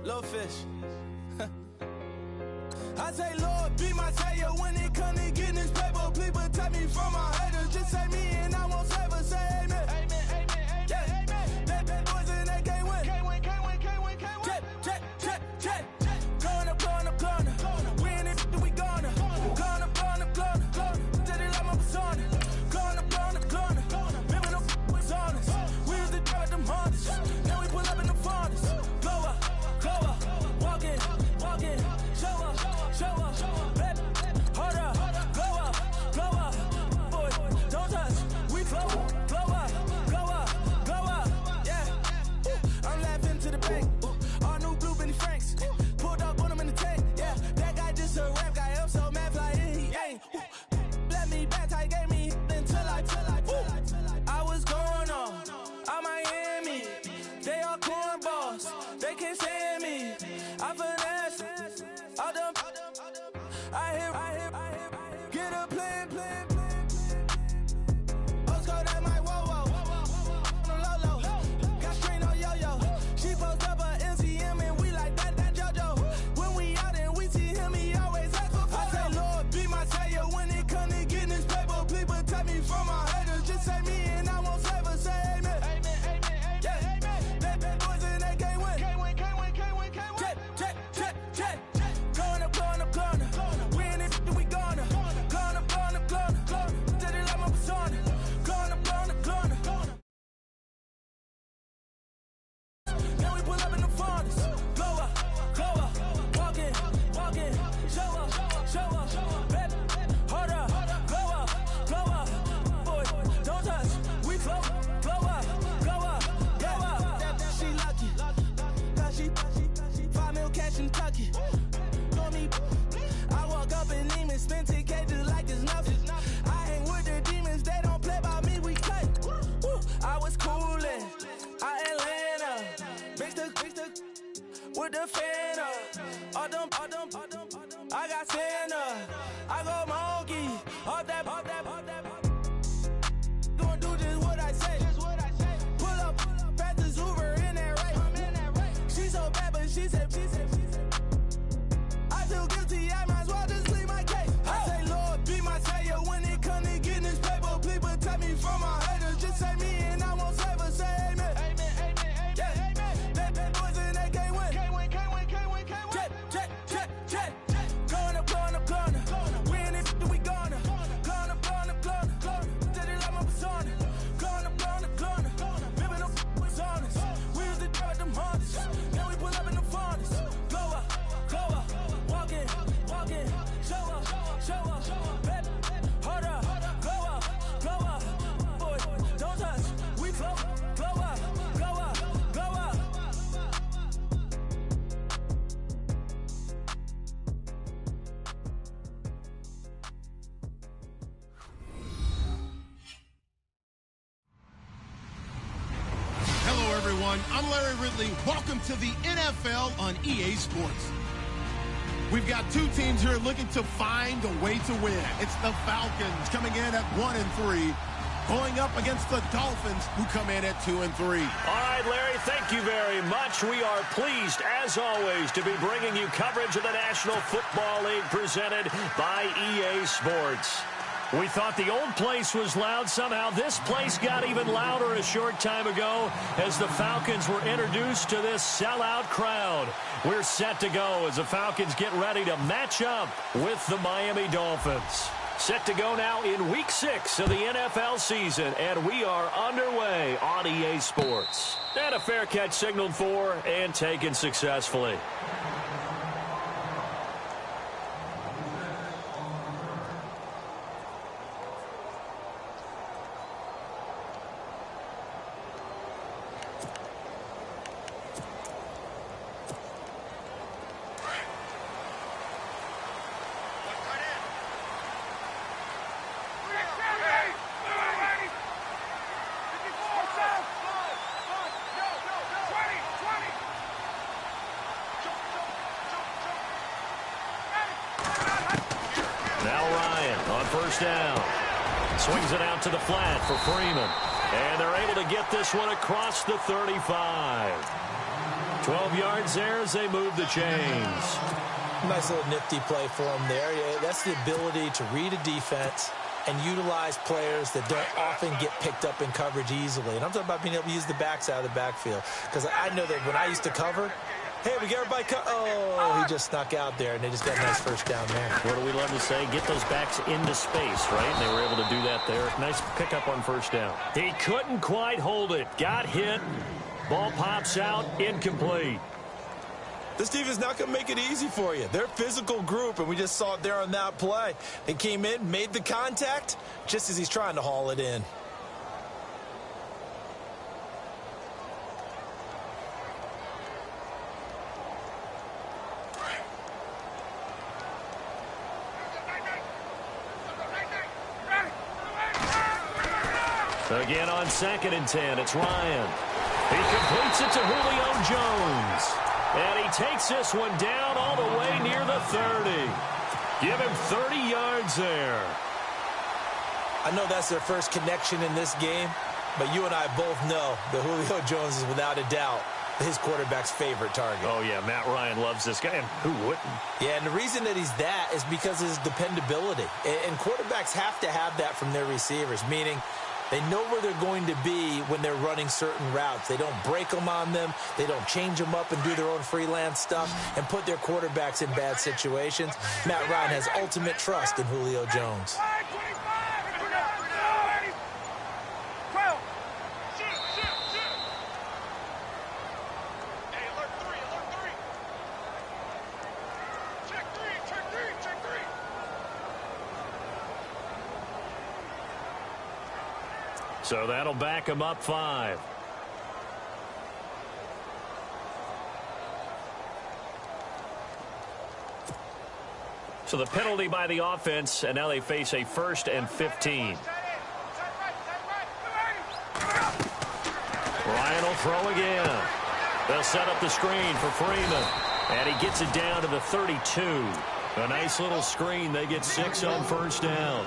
Little fish. I say, Lord, be my savior when it come to getting this paper. Please protect me from my haters. Just say me and I won't save us. Say amen. Amen, amen, amen, yeah. Amen. That boys and they can't win. Can't win, can't win, can't win, can't win. Check, check, check, check. Corner, corner, corner. We in it, we gonna. Corner, corner, corner. Tell they like my persona. Corner, corner, corner. Remember the was honest. We used to drive them hardest. Now we pull up in the farthest. Glow up, walk in, show up, baby, hold up, glow up, boy, don't touch, we flow up, yeah. I'm laughing to the bank, all new blue Benny Franks, pulled up on him in the tank, yeah. That guy just a rap guy, I'm so mad, fly in, he ain't. Let me back, tight gave me until I was going on Miami. They all cornballs, they can't stand me. I finesse, all them. I hear, get a plan. Postcode at my whoa. On low. Got strain on yo-yo. She post up a MCM and we like that JoJo. When we out and we see him, he always ask for photo. I say, Lord, be my savior when it come to getting this paper. Please protect me from my haters. Just say me and I won't save us. Say amen. Amen, amen, amen, yeah. Amen. That boys and they can't win. Can't win. Check. Corner. We in it, we gonna. Corner. Tell they like my persona. Corner. Now we pull up in the farthest. Glow up, walk in, show up, baby, hold up, glow up, boy, don't touch, we flow up, yeah. She lucky, cause she 5 mil cash in Tucky. Know me, I walk up in Neiman, spend 10K just like it's nothing. I hang with the demons, they don't play by me, we cut. I was coolin', Atlanta, mixed the with the fan up. All them, I got Santa, I go monkey, all that. Gonna do just what I say. Pull up, past the Uber in that right. She so bad, but she said. I feel guilty, I might as well just leave my case. I say, Lord, be my savior when it come to getting this paper. Please protect me from my haters. Just say me and I won't save us. Say amen. Amen, amen, yeah. Amen. That boys and they can't win. Can't win. Check. Corner. We in it, we gonna. Corner. Tell they like my persona. Corner. Remember the was honest. We used to drive them hardest. Now we pull up in the farthest. Glow up, walk in, show up, baby, hold up, glow up, boy, don't touch, we flow up. Hello, everyone. I'm Larry Ridley. Welcome to the NFL on EA Sports. We've got two teams here looking to find a way to win. It's the Falcons coming in at 1-3, going up against the Dolphins, who come in at 2-3. All right, Larry, thank you very much. We are pleased, as always, to be bringing you coverage of the National Football League presented by EA Sports. We thought the old place was loud. Somehow this place got even louder a short time ago as the Falcons were introduced to this sellout crowd. We're set to go as the Falcons get ready to match up with the Miami Dolphins. Set to go now in Week 6 of the NFL season, and we are underway on EA Sports. And a fair catch signaled for and taken successfully. First down. Swings it out to the flat for Freeman. And they're able to get this one across the 35. 12 yards there as they move the chains. Nice little nifty play for him there. Yeah, that's the ability to read a defense and utilize players that don't often get picked up in coverage easily. And I'm talking about being able to use the backs out of the backfield. Because I know that when I used to cover, hey, we got everybody oh, he just snuck out there, and they just got a nice first down there. What do we love to say? Get those backs into space, right? And they were able to do that there. Nice pickup on first down. He couldn't quite hold it. Got hit. Ball pops out. Incomplete. This defense not going to make it easy for you. They're a physical group, and we just saw it there on that play. They came in, made the contact, just as he's trying to haul it in. Again on 2nd and 10, it's Ryan. He completes it to Julio Jones. And he takes this one down all the way near the 30. Give him 30 yards there. I know that's their first connection in this game, but you and I both know that Julio Jones is without a doubt his quarterback's favorite target. Oh, yeah, Matt Ryan loves this guy, and who wouldn't? Yeah, and the reason that he's that is because of his dependability. And quarterbacks have to have that from their receivers, meaning they know where they're going to be when they're running certain routes. They don't break them on them. They don't change them up and do their own freelance stuff and put their quarterbacks in bad situations. Matt Ryan has ultimate trust in Julio Jones. So that'll back him up 5. So the penalty by the offense, and now they face a 1st and 15. Ryan will throw again. They'll set up the screen for Freeman. And he gets it down to the 32. A nice little screen. They get 6 on first down.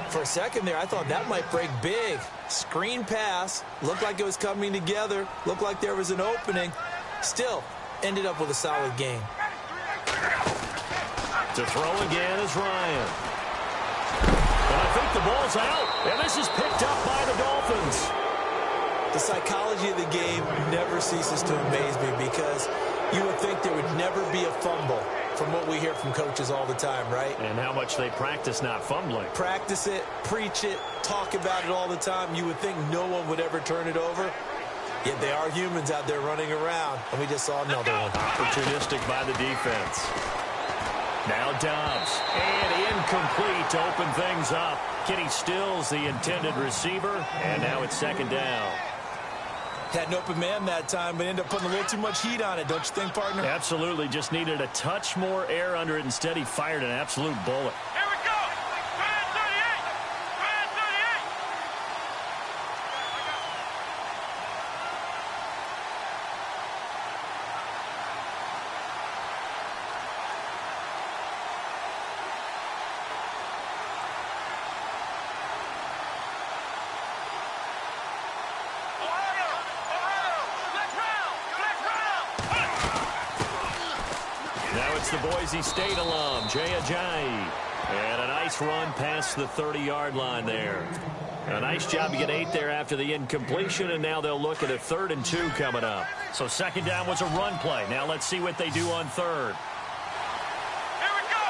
For a second there, I thought that might break big. Screen pass. Looked like it was coming together. Looked like there was an opening. Still, ended up with a solid game. To throw again is Ryan. And I think the ball's out. And this is picked up by the Dolphins. The psychology of the game never ceases to amaze me because you would think there would never be a fumble from what we hear from coaches all the time, right? And how much they practice not fumbling. Practice it, preach it, talk about it all the time. You would think no one would ever turn it over. Yet they are humans out there running around, and we just saw another one. Opportunistic by the defense. Now Dobbs. And incomplete to open things up. Kenny Stills, the intended receiver, and now it's 2nd down. Had an open man that time, but ended up putting a little too much heat on it, don't you think, partner? Absolutely. Just needed a touch more air under it. Instead, he fired an absolute bullet. Here we go. Ryan 38. Ryan 38. Now it's the Boise State alum, Jay Ajayi. And a nice run past the 30-yard line there. A nice job to get 8 there after the incompletion, and now they'll look at a 3rd and 2 coming up. So 2nd down was a run play. Now let's see what they do on 3rd. Here we go.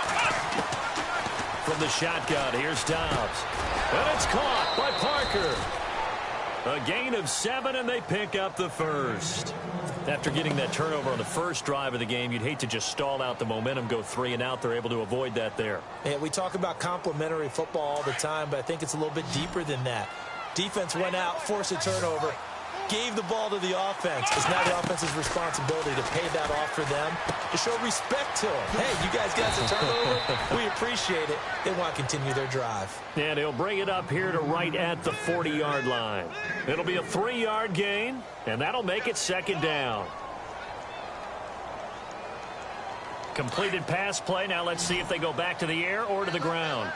From the shotgun, here's Dobbs. And it's caught by Parker. A gain of 7, and they pick up the 1st. After getting that turnover on the first drive of the game, you'd hate to just stall out the momentum, go 3 and out. They're able to avoid that there. Yeah, we talk about complementary football all the time, but I think it's a little bit deeper than that. Defense went out, forced a turnover, gave the ball to the offense. It's now the offense's responsibility to pay that off for them, to show respect to them. Hey, you guys got some turnover. We appreciate it. They want to continue their drive. And he'll bring it up here to right at the 40-yard line. It'll be a 3-yard gain, and that'll make it 2nd down. Completed pass play. Now let's see if they go back to the air or to the ground.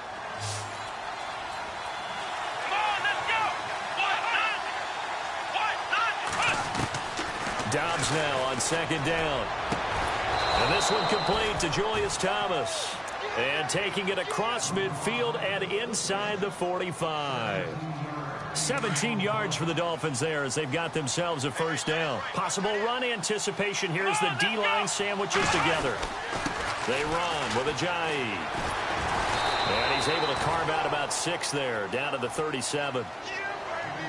Dobbs now on second down. And this one complete to Julius Thomas. And taking it across midfield and inside the 45. 17 yards for the Dolphins there as they've got themselves a first down. Possible run anticipation here as the D-line sandwiches together. They run with Ajayi. And he's able to carve out about 6 there, down to the 37.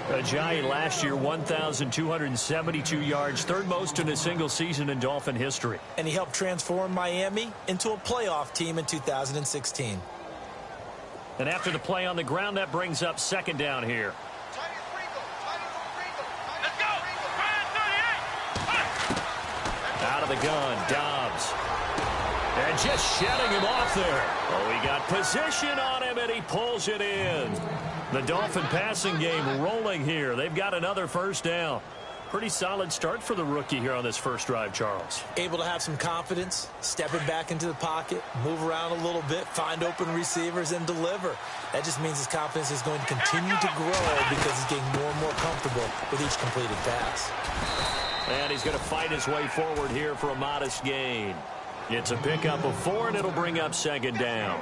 Ajayi last year, 1,272 yards, third most in a single season in Dolphin history. And he helped transform Miami into a playoff team in 2016. And after the play on the ground, that brings up second down here. Let's go. 38. Out of the gun, Dobbs. And just shedding him off there. Oh, he got position on him, and he pulls it in. The Dolphin passing game rolling here. They've got another first down. Pretty solid start for the rookie here on this first drive, Charles. Able to have some confidence, stepping back into the pocket, move around a little bit, find open receivers, and deliver. That just means his confidence is going to continue to grow because he's getting more and more comfortable with each completed pass. And he's going to fight his way forward here for a modest gain. It's a pickup of 4, and it'll bring up second down.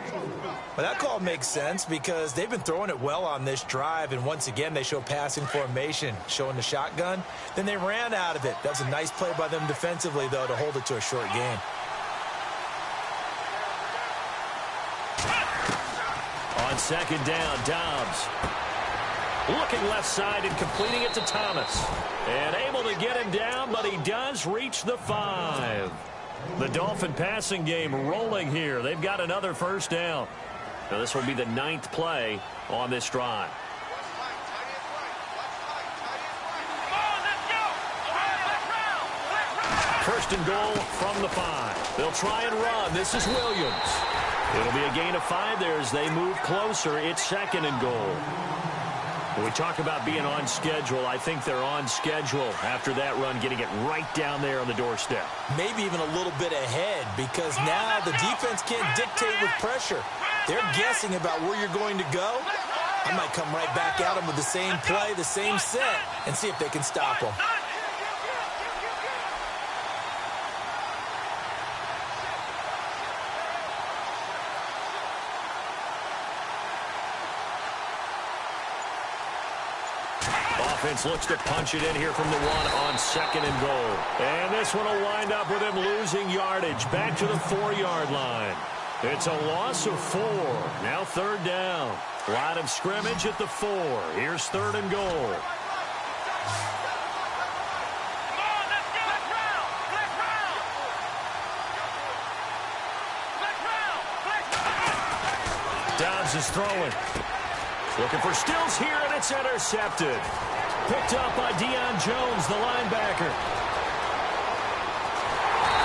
Well, that call makes sense because they've been throwing it well on this drive, and once again, they show passing formation, showing the shotgun. Then they ran out of it. That was a nice play by them defensively, though, to hold it to a short gain. On second down, Dobbs. Looking left side and completing it to Thomas. And able to get him down, but he does reach the 5. The Dolphin passing game rolling here. They've got another first down. Now this will be the 9th play on this drive. First and goal from the 5. They'll try and run. This is Williams. It'll be a gain of 5 there as they move closer. It's second and goal. When we talk about being on schedule, I think they're on schedule after that run, getting it right down there on the doorstep. Maybe even a little bit ahead because now the defense can't dictate with pressure. They're guessing about where you're going to go. I might come right back at them with the same play, the same set, and see if they can stop them. Offense looks to punch it in here from the 1 on second and goal. And this one will wind up with him losing yardage back to the 4-yard line. It's a loss of 4. Now third down. Line of scrimmage at the 4. Here's third and goal. Dobbs is throwing. Looking for Stills here, and it's intercepted. Picked up by Deion Jones, the linebacker.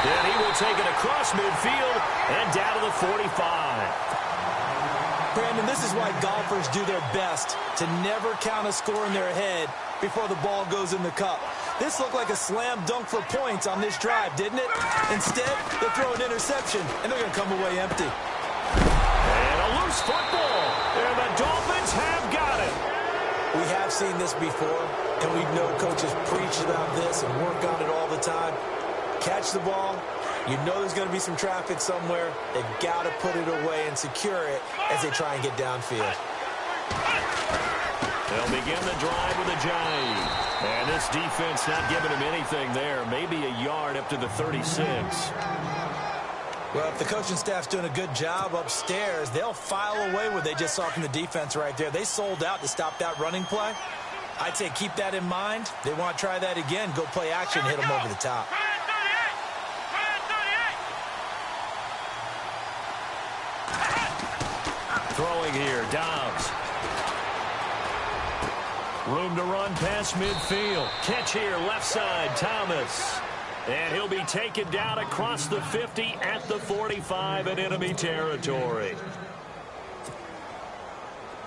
And he will take it across midfield and down to the 45. Brandon, this is why golfers do their best to never count a score in their head before the ball goes in the cup. This looked like a slam dunk for points on this drive, didn't it? Instead, they throw an interception, and they're going to come away empty. And a loose football. And the Dolphins have got it. We have seen this before, and we know coaches preach about this and work on it all the time. Catch the ball. You know there's going to be some traffic somewhere. They've got to put it away and secure it as they try and get downfield. They'll begin the drive with Ajayi. And this defense not giving him anything there. Maybe a yard up to the 36. Well, if the coaching staff's doing a good job upstairs, they'll file away what they just saw from the defense right there. They sold out to stop that running play. I'd say keep that in mind. They want to try that again. Go play action, hit them over the top. Throwing here, Dobbs. Room to run past midfield. Catch here, left side, Thomas. And he'll be taken down across the 50 at the 45 in enemy territory.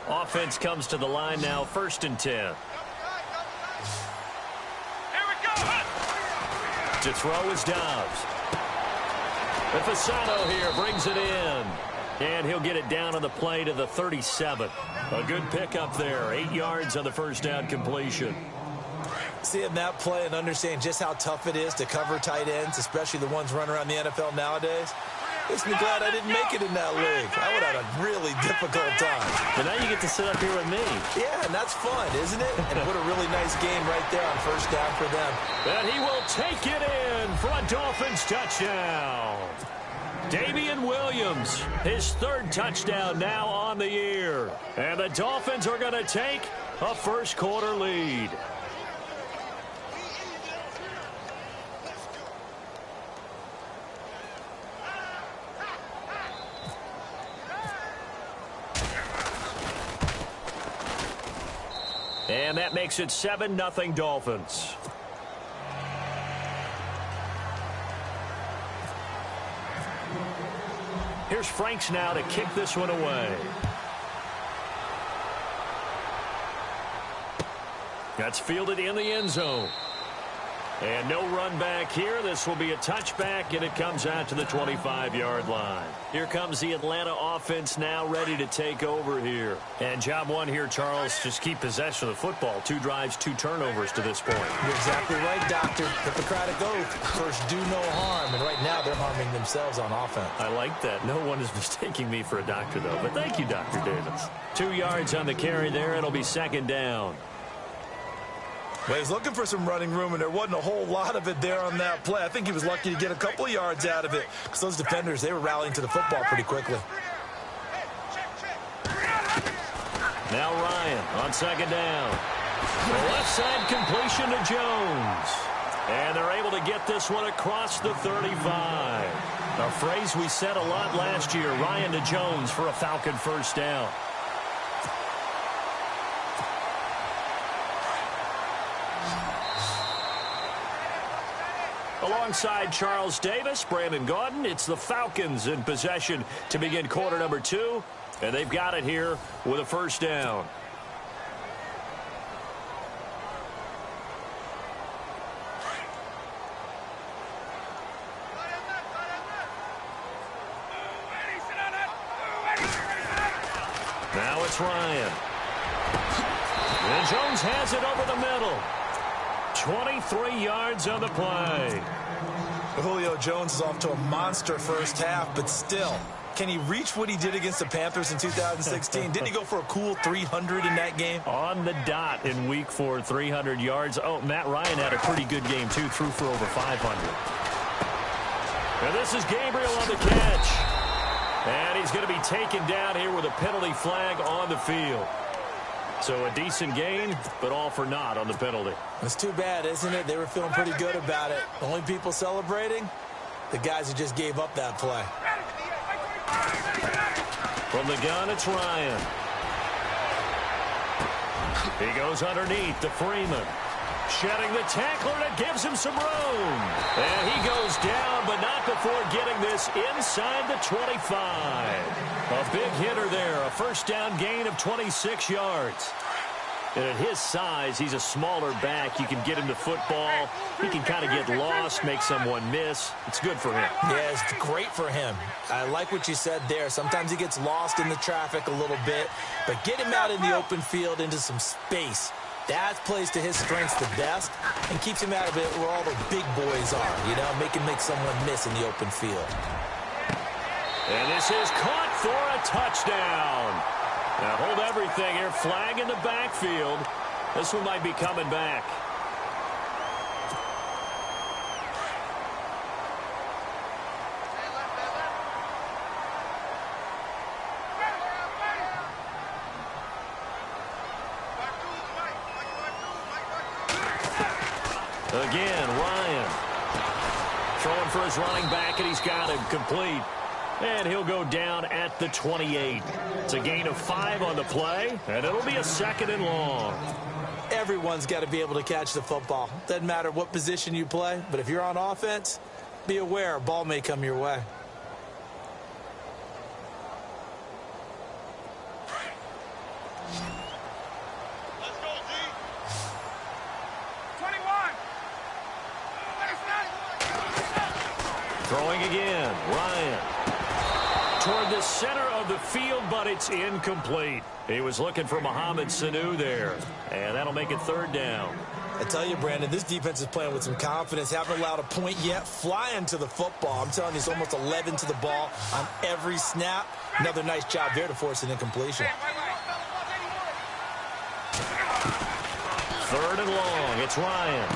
Offense comes to the line now, 1st and 10. Here we go. To throw is Dobbs. Fasano here brings it in. And he'll get it down on the play to the 37. A good pickup there. 8 yards on the first down completion. Seeing that play and understanding just how tough it is to cover tight ends, especially the ones running around the NFL nowadays, makes me glad I didn't make it in that league. I would have had a really difficult time. But now you get to sit up here with me. Yeah, and that's fun, isn't it? And what a really nice game right there on first down for them. And he will take it in for a Dolphins touchdown. Damian Williams, his third touchdown now on the year. And the Dolphins are going to take a first quarter lead. And that makes it 7-0 Dolphins. Here's Franks now to kick this one away. That's fielded in the end zone. And no run back here. This will be a touchback, and it comes out to the 25-yard line. Here comes the Atlanta offense now ready to take over here. And job one here, Charles, just keep possession of the football. 2 drives, 2 turnovers to this point. You're exactly right, Doctor. Hippocratic oath. First, do no harm. And right now, they're harming themselves on offense. I like that. No one is mistaking me for a doctor, though. But thank you, Dr. Davis. 2 yards on the carry there. It'll be second down. Well, he was looking for some running room, and there wasn't a whole lot of it there on that play. I think he was lucky to get a couple of yards out of it because those defenders, they were rallying to the football pretty quickly. Now Ryan on second down. The left side completion to Jones. And they're able to get this one across the 35. A phrase we said a lot last year, Ryan to Jones for a Falcon first down. Alongside Charles Davis, Brandon Gaudin, it's the Falcons in possession to begin quarter number 2. And they've got it here with a first down. Now it's Ryan. And Jones has it over the middle. 23 yards on the play. Julio Jones is off to a monster first half, but still, can he reach what he did against the Panthers in 2016? Didn't he go for a cool 300 in that game? On the dot in week 4, 300 yards. Oh, Matt Ryan had a pretty good game, too. Threw for over 500. And this is Gabriel on the catch. And he's going to be taken down here with a penalty flag on the field. So a decent gain, but all for naught on the penalty. It's too bad, isn't it? They were feeling pretty good about it. The only people celebrating, the guys who just gave up that play. From the gun, it's Ryan. He goes underneath to Freeman. Shedding the tackler, and it gives him some room. And he goes down, but not before getting this inside the 25. A big hitter there, a first down gain of 26 yards. And at his size, he's a smaller back. You can get him to football. He can kind of get lost, make someone miss. It's good for him. Yeah, it's great for him. I like what you said there. Sometimes he gets lost in the traffic a little bit, but get him out in the open field into some space. That plays to his strengths the best and keeps him out of it where all the big boys are, you know, make someone miss in the open field. And this is caught for a touchdown. Now hold everything here. Flag in the backfield. This one might be coming back. Again, Ryan throwing for his running back, and he's got him complete. And he'll go down at the 28. It's a gain of 5 on the play, and it'll be a second and long. Everyone's got to be able to catch the football. Doesn't matter what position you play, but if you're on offense, be aware a ball may come your way. Throwing again, Ryan. Toward the center of the field, but it's incomplete. He was looking for Mohamed Sanu there, and that'll make it third down. I tell you, Brandon, this defense is playing with some confidence. Haven't allowed a point yet. Flying to the football. I'm telling you, it's almost 11 to the ball on every snap. Another nice job there to force an incompletion. 3rd and long. It's Ryan.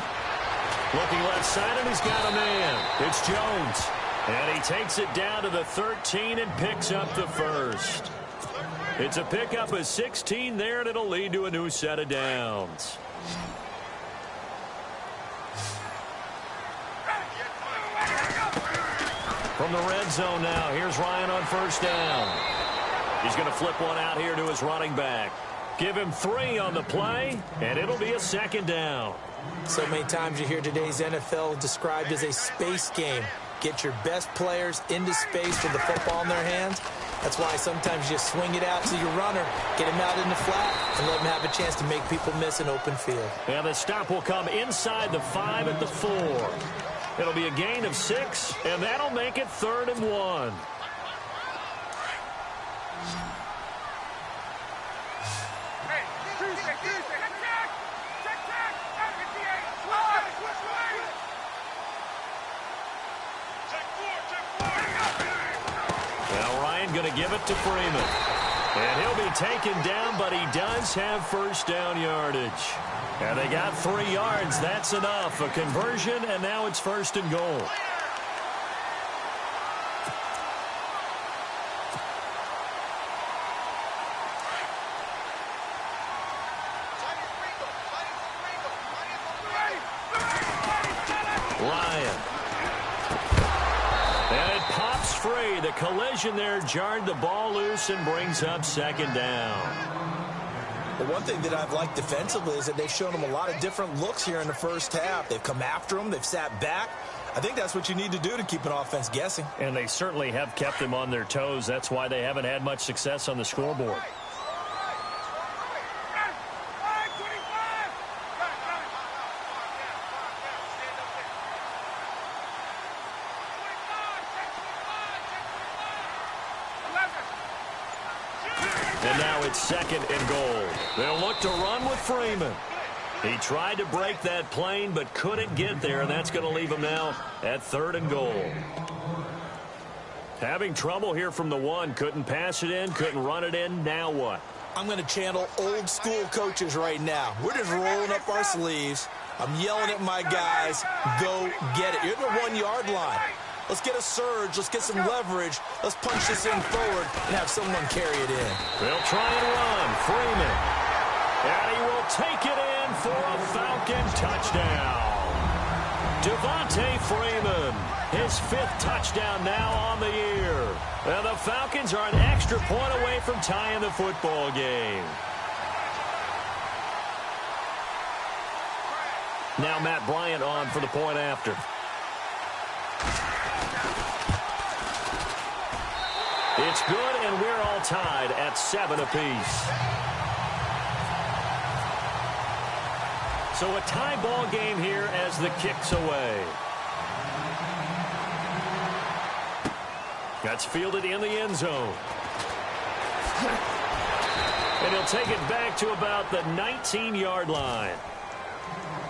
Looking left side, and he's got a man. It's Jones. And he takes it down to the 13 and picks up the first. It's a pickup of 16 there, and it'll lead to a new set of downs. From the red zone now, here's Ryan on 1st down. He's going to flip one out here to his running back. Give him 3 on the play, and it'll be a 2nd down. So many times you hear today's NFL described as a space game. Get your best players into space with the football in their hands. That's why sometimes you swing it out to your runner, get him out in the flat, and let him have a chance to make people miss an open field. And the stop will come inside the 5 at the 4. It'll be a gain of 6, and that'll make it 3rd and 1. Now Ryan going to give it to Freeman. And he'll be taken down, but he does have 1st down yardage. And they got 3 yards. That's enough. A conversion, and now it's 1st and goal. Ryan. And it pops free. The collision there jarred the ball loose and brings up 2nd down. Well, one thing that I've liked defensively is that they've shown them a lot of different looks here in the first half. They've come after them. They've sat back. I think that's what you need to do to keep an offense guessing. And they certainly have kept them on their toes. That's why they haven't had much success on the scoreboard. And now it's 2nd and goal. They'll look to run with Freeman. He tried to break that plane but couldn't get there, and that's going to leave him now at 3rd and goal. Having trouble here from the 1. Couldn't pass it in, couldn't run it in. Now what? I'm going to channel old school coaches right now. We're just rolling up our sleeves. I'm yelling at my guys, go get it. You're at the 1 yard line. Let's get a surge. Let's get some leverage. Let's punch this in forward and have someone carry it in. They'll try and run. Freeman. And he will take it in for a Falcon touchdown. Devontae Freeman, his 5th touchdown now on the year. And the Falcons are an extra point away from tying the football game. Now Matt Bryant on for the point after. It's good, and we're all tied at 7 apiece. So a tie ball game here as the kick's away. That's fielded in the end zone. And he'll take it back to about the 19-yard line.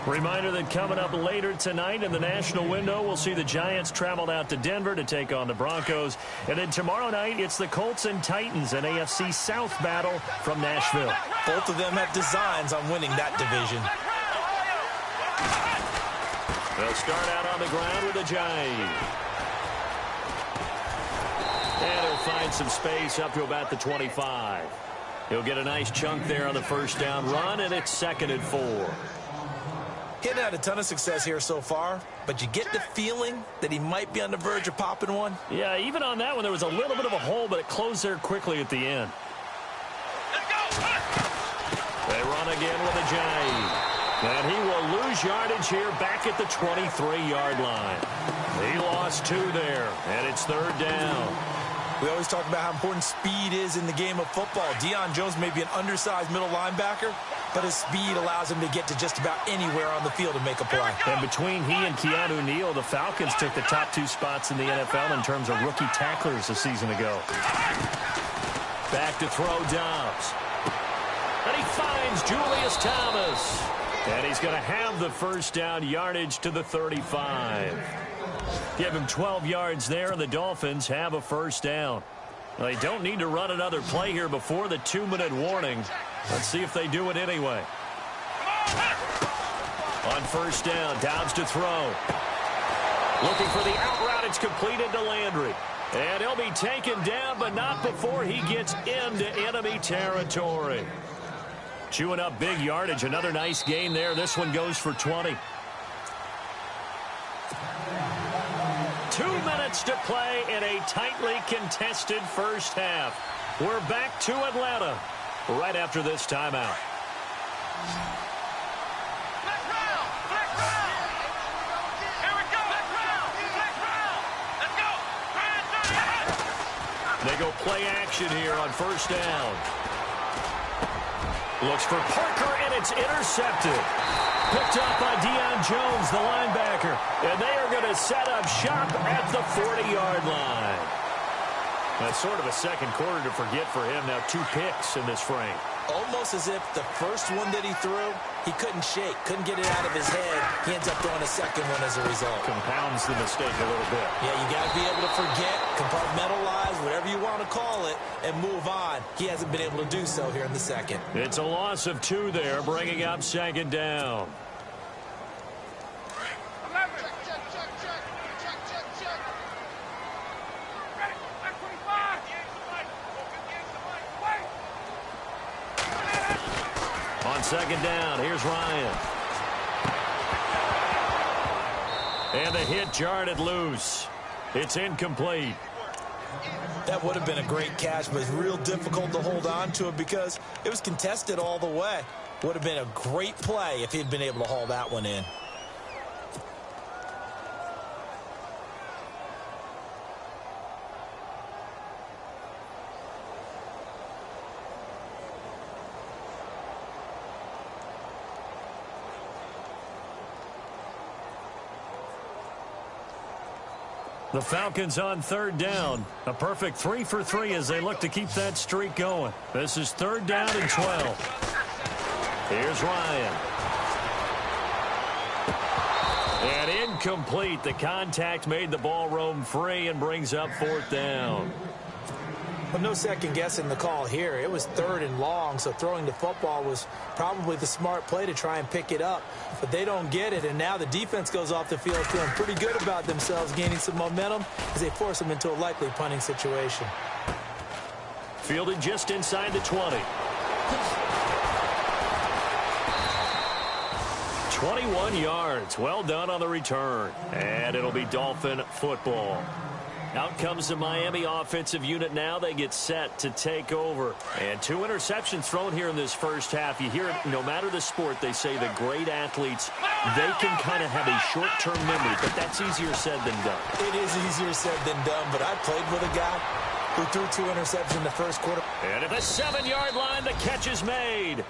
Reminder that coming up later tonight in the national window, we'll see the Giants travel out to Denver to take on the Broncos. And then tomorrow night, it's the Colts and Titans, an AFC South battle from Nashville. Both of them have designs on winning that division. They'll start out on the ground with a jive. And he'll find some space up to about the 25. He'll get a nice chunk there on the 1st down run, and it's 2nd and 4. He hadn't had a ton of success here so far, but you get the feeling that he might be on the verge of popping one. Yeah, even on that one, there was a little bit of a hole, but it closed there quickly at the end. They run again with a jive. And he will lose yardage here back at the 23-yard line. He lost 2 there, and it's 3rd down. We always talk about how important speed is in the game of football. Deion Jones may be an undersized middle linebacker, but his speed allows him to get to just about anywhere on the field and make a play. And between he and Keanu Neal, the Falcons took the top 2 spots in the NFL in terms of rookie tacklers a season ago. Back to throw Dobbs. And he finds Julius Thomas. And he's going to have the first down, yardage to the 35. Give him 12 yards there, and the Dolphins have a first down. Well, they don't need to run another play here before the 2-minute warning. Let's see if they do it anyway. On first down, Downs to throw. Looking for the out route. It's completed to Landry. And he'll be taken down, but not before he gets into enemy territory. Chewing up big yardage. Another nice gain there. This one goes for 20. 2 minutes to play in a tightly contested first half. We're back to Atlanta right after this timeout. They go play action here on first down. Looks for Parker, and it's intercepted. Picked up by Deion Jones, the linebacker. And they are going to set up shop at the 40-yard line. That's sort of a second quarter to forget for him. Now 2 picks in this frame. Almost as if the first one that he threw, he couldn't shake, couldn't get it out of his head. He ends up throwing a second one as a result. Compounds the mistake a little bit. Yeah, you got to be able to forget, compartmentalize, whatever you want to call it, and move on. He hasn't been able to do so here in the second. It's a loss of 2 there, bringing up second down. On second down, here's Ryan. And the hit jarred it loose. It's incomplete. That would have been a great catch, but it's real difficult to hold on to it because it was contested all the way. Would have been a great play if he'd been able to haul that one in. The Falcons on third down. A perfect 3 for 3 as they look to keep that streak going. This is third down and 12. Here's Ryan. And incomplete. The contact made the ball roam free and brings up fourth down. Well, no second guessing the call here. It was third and long, so throwing the football was probably the smart play to try and pick it up. But they don't get it, and now the defense goes off the field feeling pretty good about themselves, gaining some momentum as they force them into a likely punting situation. Fielded just inside the 20. 21 yards. Well done on the return. And it'll be Dolphin football. Out comes the Miami offensive unit now. They get set to take over. And 2 interceptions thrown here in this first half. You hear it, no matter the sport, they say the great athletes, they can kind of have a short-term memory, but that's easier said than done. It is easier said than done, but I played with a guy who threw 2 interceptions in the first quarter. And at the 7-yard line, the catch is made.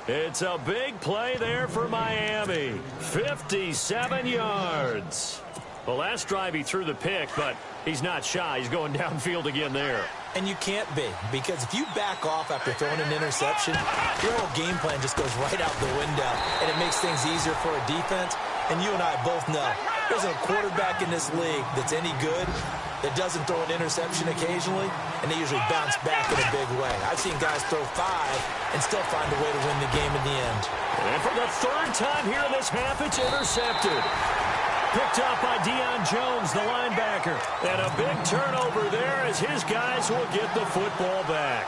It's a big play there for Miami. 57 yards. The last drive he threw the pick, but he's not shy. He's going downfield again there. And you can't be, because if you back off after throwing an interception, your whole game plan just goes right out the window, and it makes things easier for a defense. And you and I both know there's a quarterback in this league that's any good that doesn't throw an interception occasionally, and they usually bounce back in a big way. I've seen guys throw 5 and still find a way to win the game in the end. And for the 3rd time here in this half, it's intercepted. Picked up by Deion Jones, the linebacker. And a big turnover there as his guys will get the football back.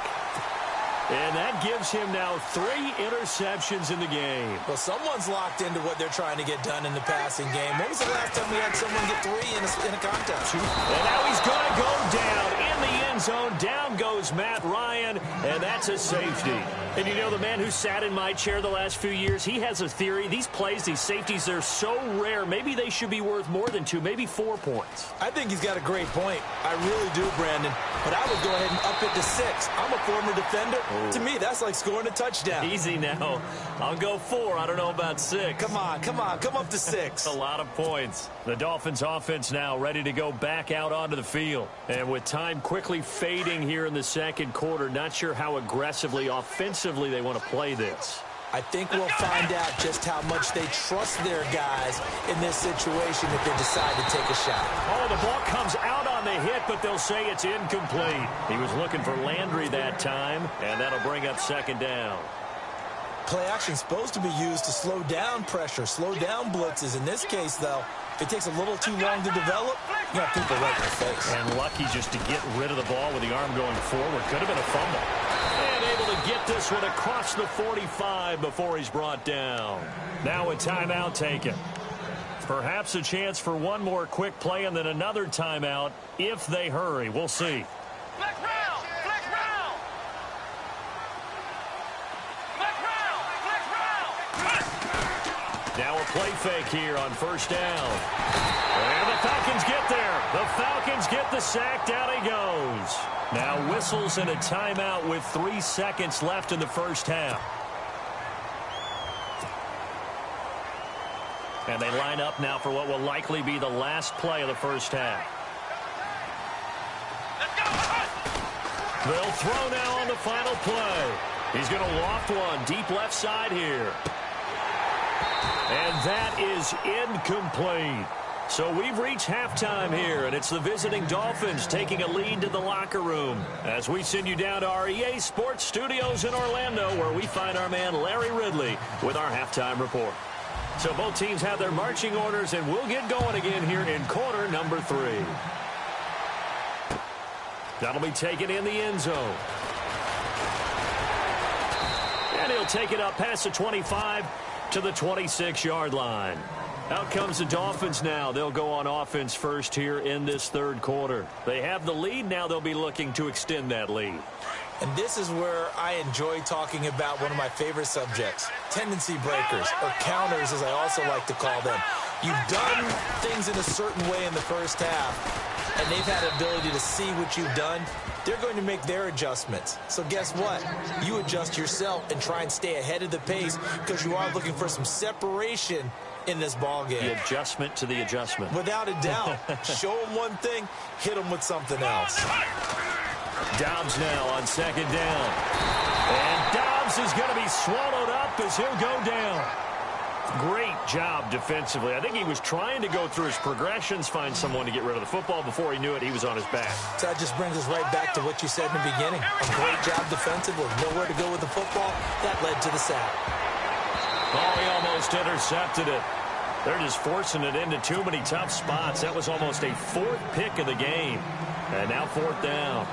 And that gives him now 3 interceptions in the game. Well, someone's locked into what they're trying to get done in the passing game. When was the last time we had someone get 3 in a contest? And now he's going to go down in the end zone. Down goes Matt Ryan, and that's a safety. And you know, the man who sat in my chair the last few years, he has a theory. These plays, these safeties, they're so rare. Maybe they should be worth more than 2, maybe 4 points. I think he's got a great point. I really do, Brandon. But I would go ahead and up it to 6. I'm a former defender. Ooh. To me, that's like scoring a touchdown. Easy now. I'll go 4. I don't know about 6. Come on. Come up to 6. A lot of points. The Dolphins offense now ready to go back out onto the field. And with time quickly fading here in the second quarter, not sure how aggressively, offensively they want to play this. I think we'll find out just how much they trust their guys in this situation if they decide to take a shot. Oh, the ball comes out on the hit, but they'll say it's incomplete. He was looking for Landry that time, and that'll bring up second down. Play action is supposed to be used to slow down pressure, slow down blitzes. In this case, though, if it takes a little too long to develop, you have people right in the face. And lucky just to get rid of the ball with the arm going forward. Could have been a fumble. And able to get this one across the 45 before he's brought down. Now a timeout taken. Perhaps a chance for one more quick play and then another timeout if they hurry. We'll see. Flex round! Flex round! Flex round! Flex round! Now a play fake here on first down. And the Falcons get there. The Falcons get the sack. Down he goes. Now whistles and a timeout with 3 seconds left in the first half. And they line up now for what will likely be the last play of the first half. They'll throw now on the final play. He's going to loft one deep left side here. And that is incomplete. So we've reached halftime here, and it's the visiting Dolphins taking a lead to the locker room as we send you down to our EA Sports Studios in Orlando, where we find our man Larry Ridley with our halftime report. So both teams have their marching orders, and we'll get going again here in quarter number 3. That'll be taken in the end zone. And he'll take it up past the 25 to the 26-yard line. Out comes the Dolphins now. They'll go on offense first here in this third quarter. They have the lead. Now they'll be looking to extend that lead. And this is where I enjoy talking about one of my favorite subjects, tendency breakers, or counters as I also like to call them. You've done things in a certain way in the first half, and they've had the ability to see what you've done. They're going to make their adjustments. So guess what? You adjust yourself and try and stay ahead of the pace because you are looking for some separation in this ball game. The adjustment to the adjustment. Without a doubt. Show them one thing, hit them with something else. Dobbs now on second down. And Dobbs is going to be swallowed up as he'll go down. Great job defensively. I think he was trying to go through his progressions, find someone to get rid of the football. Before he knew it, he was on his back. So that just brings us right back to what you said in the beginning. A great job defensively. Nowhere to go with the football. That led to the sack. Oh, he almost intercepted it. They're just forcing it into too many tough spots. That was almost a 4th pick of the game. And now 4th down.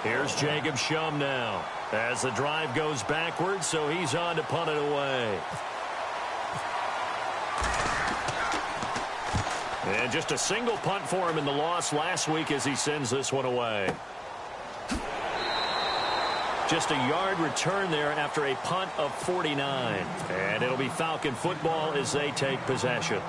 Here's Jacob Shum now as the drive goes backwards, so he's on to punt it away. And just a single punt for him in the loss last week as he sends this one away. Just a yard return there after a punt of 49. And it'll be Falcon football as they take possession.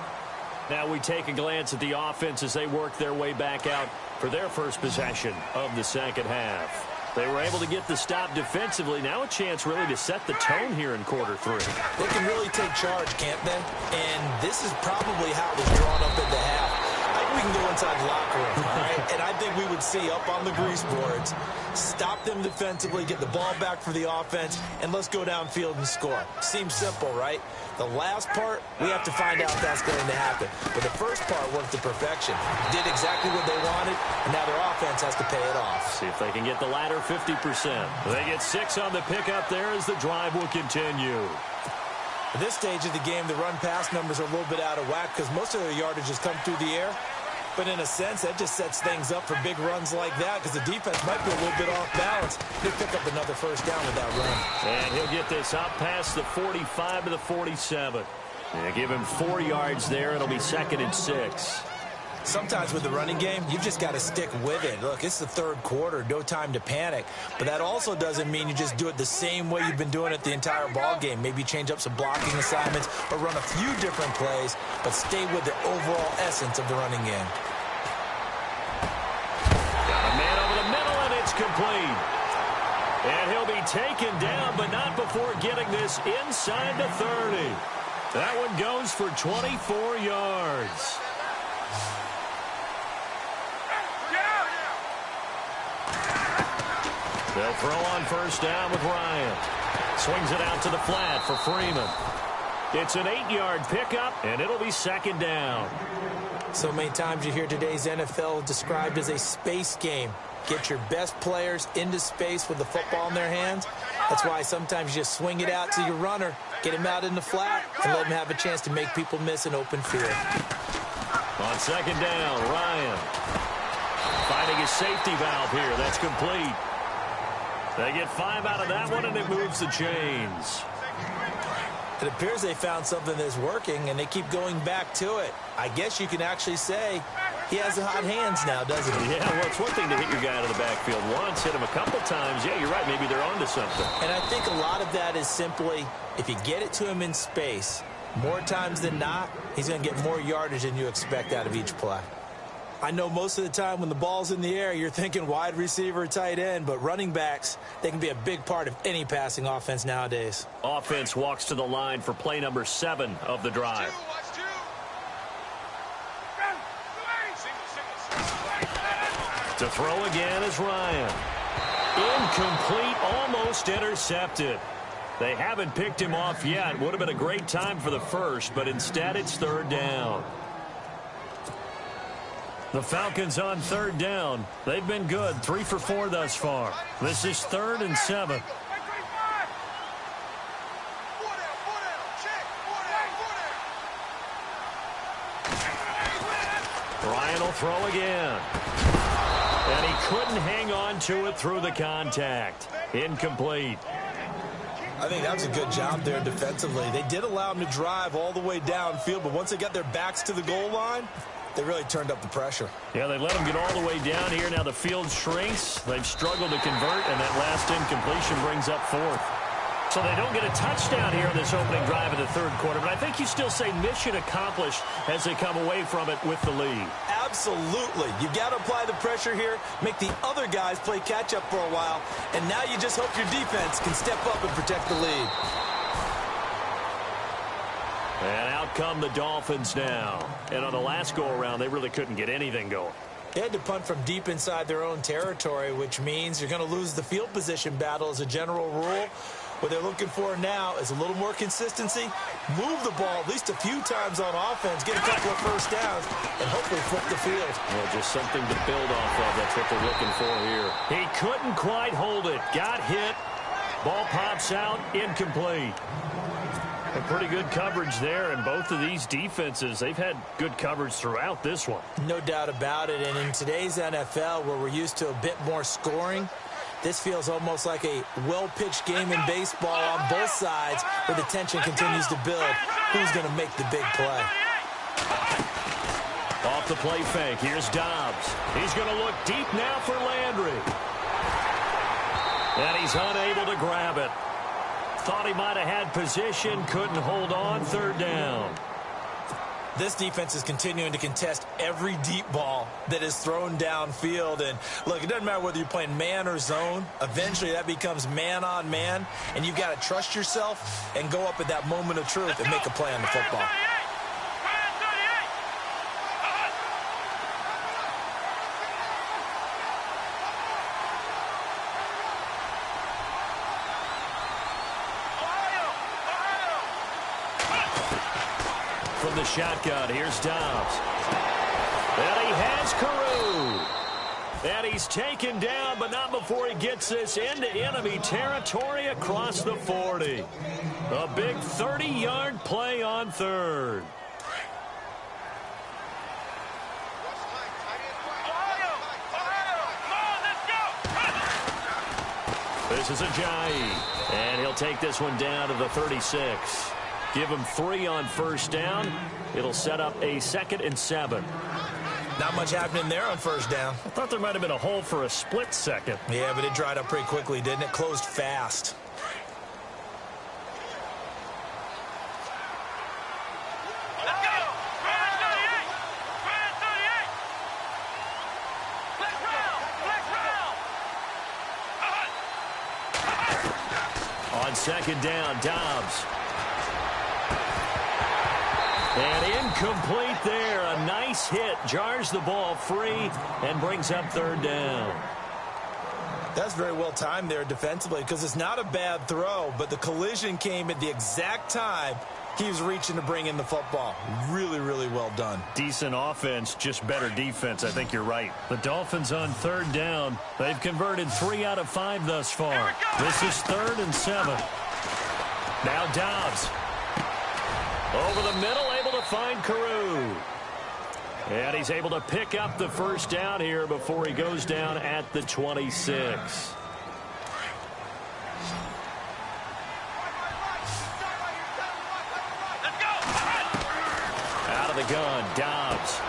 Now we take a glance at the offense as they work their way back out for their first possession of the second half. They were able to get the stop defensively. Now a chance really to set the tone here in quarter 3. They can really take charge, can't they? And this is probably how it was drawn up at the half. I think we can go inside the locker room, all right? And I think we would see up on the grease boards, stop them defensively, get the ball back for the offense, and let's go downfield and score. Seems simple, right? The last part, we have to find out if that's going to happen. But the first part worked to perfection. Did exactly what they wanted, and now their offense has to pay it off. See if they can get the latter 50%. They get 6 on the pickup there as the drive will continue. At this stage of the game, the run-pass numbers are a little bit out of whack because most of their yardage has come through the air. But in a sense, that just sets things up for big runs like that because the defense might be a little bit off balance. He'll pick up another first down with that run. And he'll get this out past the 45 to the 47. They give him 4 yards there. It'll be 2nd and 6. Sometimes with the running game, you've just got to stick with it. Look, it's the third quarter, no time to panic. But that also doesn't mean you just do it the same way you've been doing it the entire ball game. Maybe change up some blocking assignments or run a few different plays, but stay with the overall essence of the running game. Got a man over the middle, and it's complete. And he'll be taken down, but not before getting this inside the 30. That one goes for 24 yards. They'll throw on first down with Ryan. Swings it out to the flat for Freeman. It's an 8-yard pickup, and it'll be second down. So many times you hear today's NFL described as a space game. Get your best players into space with the football in their hands. That's why sometimes you just swing it out to your runner, get him out in the flat, and let him have a chance to make people miss an open field. On second down, Ryan finding his safety valve here. That's complete. They get 5 out of that one, and it moves the chains. It appears they found something that's working, and they keep going back to it. I guess you can actually say he has the hot hands now, doesn't he? Yeah, well, it's one thing to hit your guy out of the backfield once, hit him a couple times. Yeah, you're right. Maybe they're onto something. And I think a lot of that is simply if you get it to him in space, more times than not, he's going to get more yardage than you expect out of each play. I know most of the time when the ball's in the air, you're thinking wide receiver, tight end, but running backs, they can be a big part of any passing offense nowadays. Offense walks to the line for play number 7 of the drive. To throw again is Ryan. Incomplete, almost intercepted. They haven't picked him off yet. Would have been a great time for the first, but instead it's third down. The Falcons on third down. They've been good, 3 for 4 thus far. This is 3rd and 7. Ryan will throw again. And he couldn't hang on to it through the contact. Incomplete. I think that was a good job there defensively. They did allow him to drive all the way downfield, but once they got their backs to the goal line, they really turned up the pressure. Yeah, they let him get all the way down here. Now the field shrinks. They've struggled to convert, and that last incompletion brings up 4th. So they don't get a touchdown here in this opening drive of the third quarter, but I think you still say mission accomplished as they come away from it with the lead. Absolutely. You've got to apply the pressure here, make the other guys play catch-up for a while, and now you just hope your defense can step up and protect the lead. And out come the Dolphins now. And on the last go-around, they really couldn't get anything going. They had to punt from deep inside their own territory, which means you're going to lose the field position battle as a general rule. What they're looking for now is a little more consistency, move the ball at least a few times on offense, get a couple of first downs, and hopefully flip the field. Well, just something to build off of. That's what they're looking for here. He couldn't quite hold it. Got hit. Ball pops out. Incomplete. A pretty good coverage there, and both of these defenses, they've had good coverage throughout this one. No doubt about it, and in today's NFL, where we're used to a bit more scoring, this feels almost like a well-pitched game in baseball on both sides where the tension continues to build. Who's going to make the big play? Off the play fake, here's Dobbs. He's going to look deep now for Landry. And he's unable to grab it. Thought he might have had position, couldn't hold on, third down. This defense is continuing to contest every deep ball that is thrown downfield. And, look, it doesn't matter whether you're playing man or zone. Eventually, that becomes man on man. And you've got to trust yourself and go up at that moment of truth and make a play on the football. From the shotgun, here's Dobbs. And he has Carew. And he's taken down, but not before he gets this into enemy territory across the 40. A big 30-yard play on third. This is Ajayi. And he'll take this one down to the 36. Give him 3 on first down. It'll set up a 2nd and 7. Not much happening there on first down. I thought there might have been a hole for a split second. Yeah, but it dried up pretty quickly, didn't it? Closed fast. Let's go! 38! 38! Flex round! On second down, Dobbs. And incomplete there. A nice hit. Jars the ball free and brings up third down. That's very well timed there defensively because it's not a bad throw, but the collision came at the exact time he was reaching to bring in the football. Really, really well done. Decent offense, just better defense. I think you're right. The Dolphins on 3rd down. They've converted 3 out of 5 thus far. This is 3rd and 7. Now Dobbs. Over the middle, able to find Carew. And he's able to pick up the first down here before he goes down at the 26. Out of the gun, Dobbs.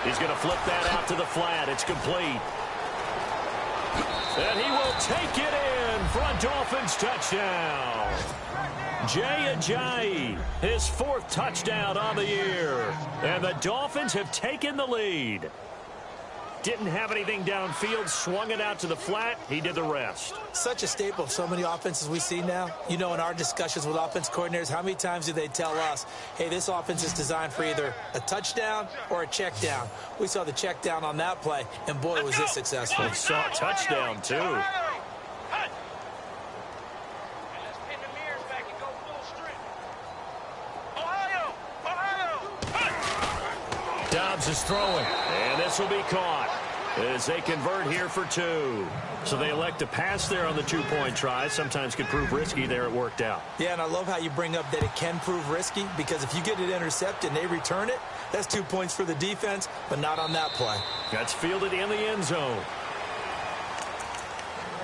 He's going to flip that out to the flat. It's complete. And he will take it in for a Dolphins touchdown. Jay Ajayi, his 4th touchdown on the year. And the Dolphins have taken the lead. Didn't have anything downfield, swung it out to the flat. He did the rest. Such a staple of so many offenses we see now. You know, in our discussions with offense coordinators, how many times do they tell us, hey, this offense is designed for either a touchdown or a check down. We saw the check down on that play, and boy, was this successful. We saw a touchdown, too. Dobbs is throwing, and this will be caught as they convert here for 2. So they elect to pass there on the 2-point try. Sometimes could prove risky. There it worked out. Yeah, and I love how you bring up that it can prove risky because if you get it intercepted and they return it, that's 2 points for the defense, but not on that play. That's fielded in the end zone.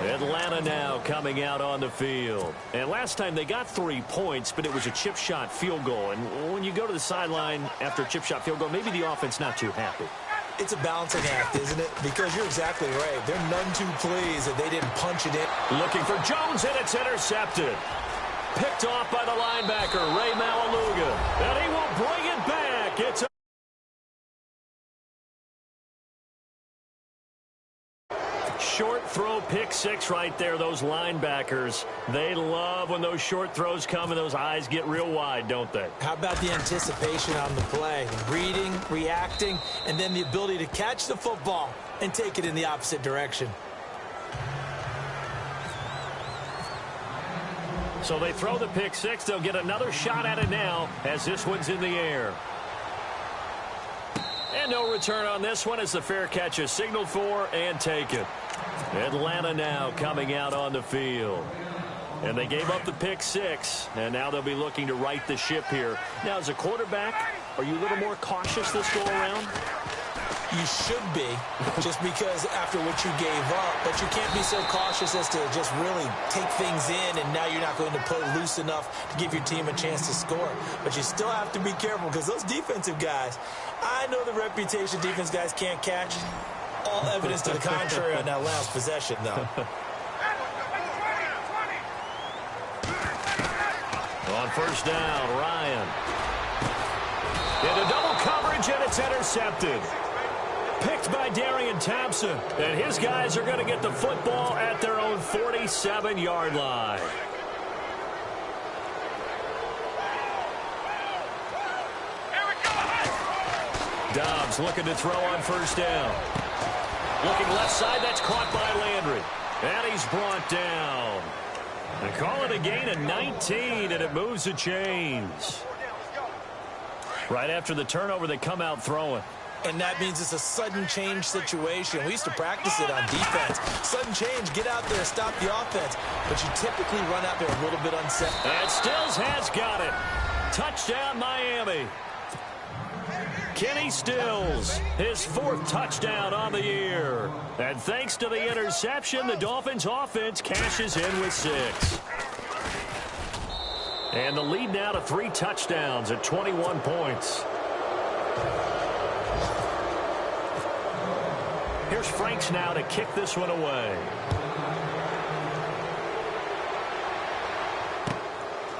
Atlanta now coming out on the field. And last time they got 3 points, but it was a chip shot field goal. And when you go to the sideline after a chip shot field goal, maybe the offense not too happy. It's a balancing act, isn't it? Because you're exactly right. They're none too pleased that they didn't punch it in. Looking for Jones, and it's intercepted. Picked off by the linebacker, Ray Malaluga. And he will bring it back. It's a short throw, pick 6 right there. Those linebackers, they love when those short throws come and those eyes get real wide, don't they? How about the anticipation on the play? Reading, reacting, and then the ability to catch the football and take it in the opposite direction. So they throw the pick 6. They'll get another shot at it now as this one's in the air. And no return on this one as the fair catch is signaled for and taken. Atlanta now coming out on the field. And they gave up the pick 6, and now they'll be looking to right the ship here. Now, as a quarterback, are you a little more cautious this go around? You should be, just because after what you gave up, but you can't be so cautious as to just really take things in, and now you're not going to play loose enough to give your team a chance to score. But you still have to be careful because those defensive guys, I know the reputation defense guys can't catch. All evidence to the contrary on that last possession, though. On first down, Ryan. Into double coverage, and it's intercepted. Picked by Darian Thompson. And his guys are going to get the football at their own 47-yard line. Dobbs looking to throw on first down. Looking left side, that's caught by Landry. And he's brought down. They call it a gain of 19, and it moves the chains. Right after the turnover, they come out throwing. And that means it's a sudden change situation. We used to practice it on defense. Sudden change, get out there, stop the offense. But you typically run out there a little bit unset. And Stills has got it. Touchdown, Miami. Kenny Stills, his 4th touchdown on the year. And thanks to the interception, the Dolphins' offense cashes in with 6. And the lead now to 3 touchdowns at 21 points. Here's Franks now to kick this one away.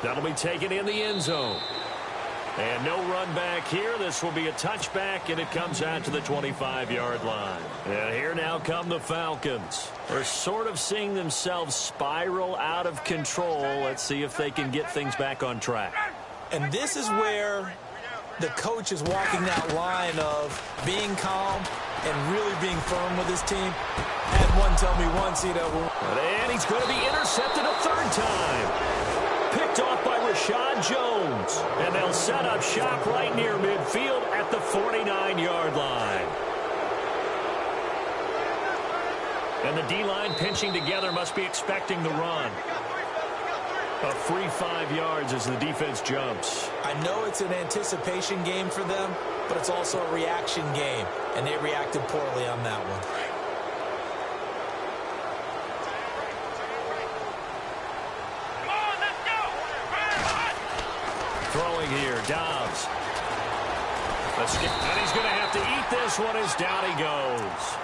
That'll be taken in the end zone. And no run back here. This will be a touchback, and it comes out to the 25-yard line. And here now come the Falcons. They're sort of seeing themselves spiral out of control. Let's see if they can get things back on track. And this is where the coach is walking that line of being calm and really being firm with his team. Have one tell me once, you know. And he's going to be intercepted a third time. Picked off by Rashad Jones. And they'll set up shop right near midfield at the 49-yard line. And the D-line pinching together must be expecting the run. A free 5 yards as the defense jumps. I know it's an anticipation game for them, but it's also a reaction game, and they reacted poorly on that one. Throwing here, Dobbs. And he's going to have to eat this one as down he goes.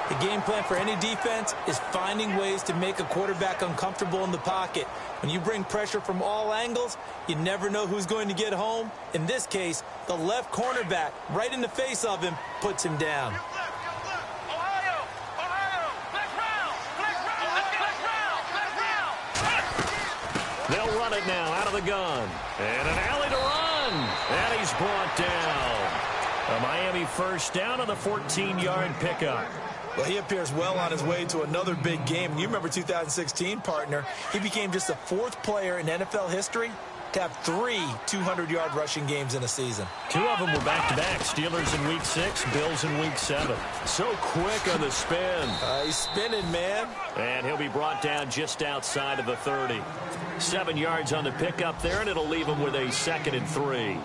The game plan for any defense is finding ways to make a quarterback uncomfortable in the pocket. When you bring pressure from all angles, you never know who's going to get home. In this case, the left cornerback, right in the face of him, puts him down. They'll run it now out of the gun. And an alley to run. And he's brought down. A Miami first down on the 14-yard pickup. Well, he appears well on his way to another big game. And you remember 2016, partner. He became just the 4th player in NFL history to have 3 200-yard rushing games in a season. 2 of them were back-to-back. Steelers in Week 6, Bills in Week 7. So quick on the spin. He's spinning, man. And he'll be brought down just outside of the 30. 7 yards on the pickup there, and it'll leave him with a 2nd and 3.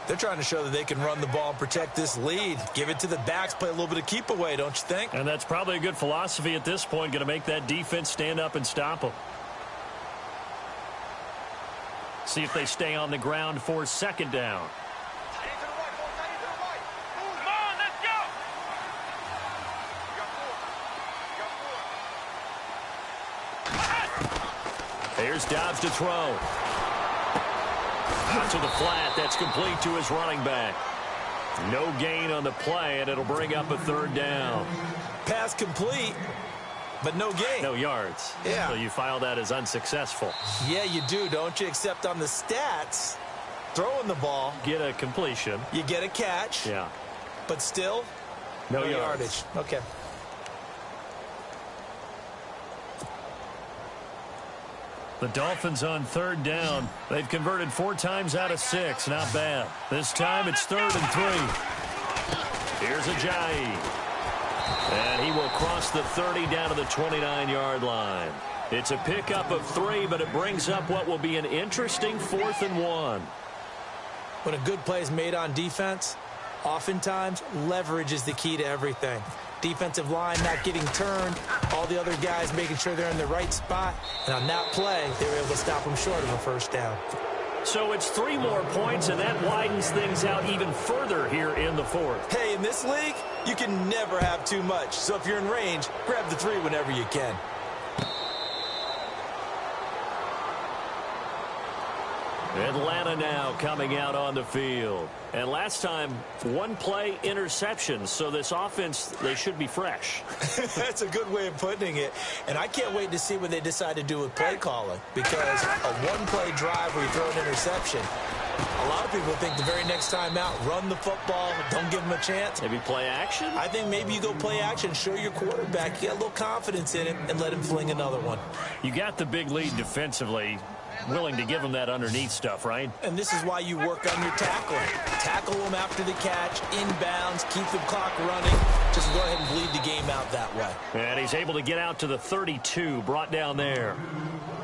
They're trying to show that they can run the ball and protect this lead. Give it to the backs, play a little bit of keep away, don't you think? And that's probably a good philosophy at this point, going to make that defense stand up and stop them. See if they stay on the ground for 2nd down. Here's Dobbs to throw. Out to the flat. That's complete to his running back. No gain on the play, and it'll bring up a 3rd down. Pass complete, but no gain. No yards. Yeah. So you file that as unsuccessful. Yeah, you do, don't you? Except on the stats, throwing the ball. Get a completion. You get a catch. Yeah. But still, no yardage. Okay. The Dolphins on 3rd down. They've converted 4 times out of 6. Not bad. This time it's 3rd and 3. Here's Ajayi. And he will cross the 30 down to the 29-yard line. It's a pickup of 3, but it brings up what will be an interesting 4th and 1. When a good play is made on defense, oftentimes leverage is the key to everything. Defensive line not getting turned, all the other guys making sure they're in the right spot. And on that play, they were able to stop them short of a 1st down. So it's 3 more points, and that widens things out even further here in the 4th. Hey, in this league, you can never have too much. So if you're in range, grab the 3 whenever you can. Atlanta now coming out on the field. And last time, 1 play interception. So this offense, they should be fresh. That's a good way of putting it. And I can't wait to see what they decide to do with play calling. Because a 1-play drive where you throw an interception, a lot of people think the very next time out, run the football, don't give them a chance. Maybe play action? I think maybe you go play action, show your quarterback, you got a little confidence in him, and let him fling another one. You got the big lead defensively. Willing to give them that underneath stuff, right? And this is why you work on your tackling. Tackle them after the catch, inbounds, keep the clock running. Just go ahead and bleed the game out that way. And he's able to get out to the 32, brought down there.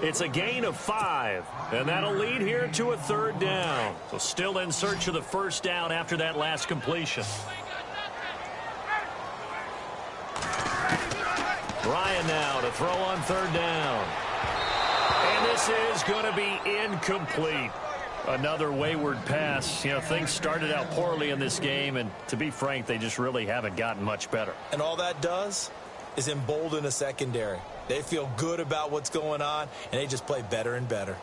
It's a gain of 5, and that'll lead here to a 3rd down. So still in search of the 1st down after that last completion. Ryan now to throw on 3rd down. And this is going to be incomplete. Another wayward pass. You know, things started out poorly in this game, and to be frank, they just really haven't gotten much better. And all that does is embolden a secondary. They feel good about what's going on, and they just play better and better.